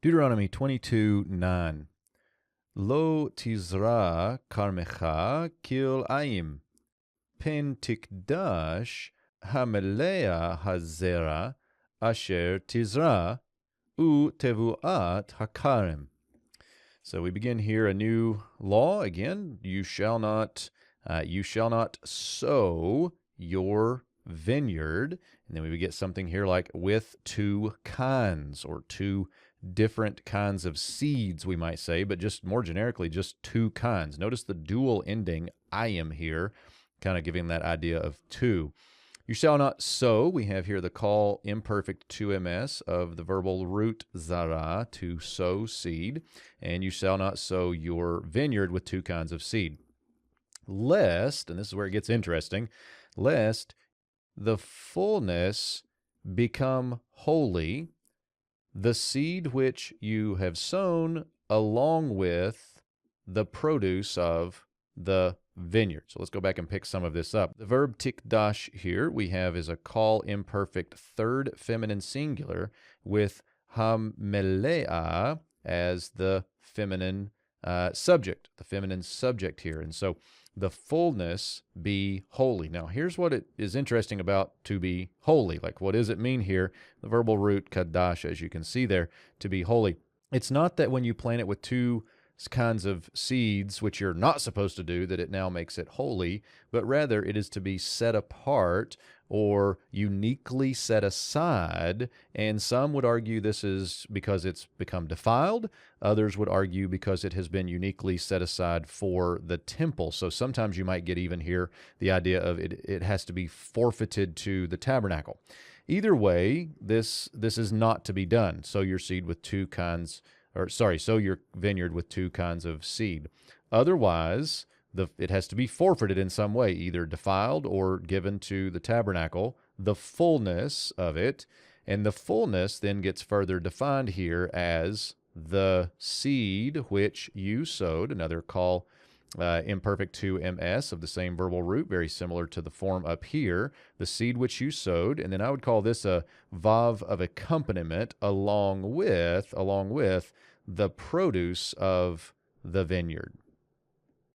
Deuteronomy 22:9. Lo tizra karmecha kil ayim, pen tikdash hamelea hazera asher tizra u tevuat hakarim. So we begin here a new law again. You shall not sow your vineyard. And then we would get something here like with two kinds, or two different kinds of seeds, we might say, but just more generically, just two kinds. Notice the dual ending ayim here, kind of giving that idea of two. You shall not sow. We have here the call imperfect 2ms of the verbal root zara, to sow seed. And you shall not sow your vineyard with two kinds of seed. Lest, and this is where it gets interesting, lest the fullness become holy, the seed which you have sown along with the produce of the vineyard. So let's go back and pick some of this up. The verb tikdash here we have is a call imperfect third feminine singular with hamelea as the feminine subject, the feminine subject here. And so the fullness be holy. Now, here's what it is interesting about to be holy. Like, what does it mean here? The verbal root kadash, as you can see there, to be holy. It's not that when you plant it with two kinds of seeds, which you're not supposed to do, that it now makes it holy, but rather it is to be set apart or uniquely set aside. And some would argue this is because it's become defiled. Others would argue because it has been uniquely set aside for the temple. So sometimes you might get even here the idea of it has to be forfeited to the tabernacle. Either way, this is not to be done. Sow your seed with two kinds, sow your vineyard with two kinds of seed. Otherwise, it has to be forfeited in some way, either defiled or given to the tabernacle, the fullness of it. And the fullness then gets further defined here as the seed which you sowed, another call imperfect 2ms of the same verbal root, very similar to the form up here, the seed which you sowed. And then I would call this a vav of accompaniment along with the produce of the vineyard.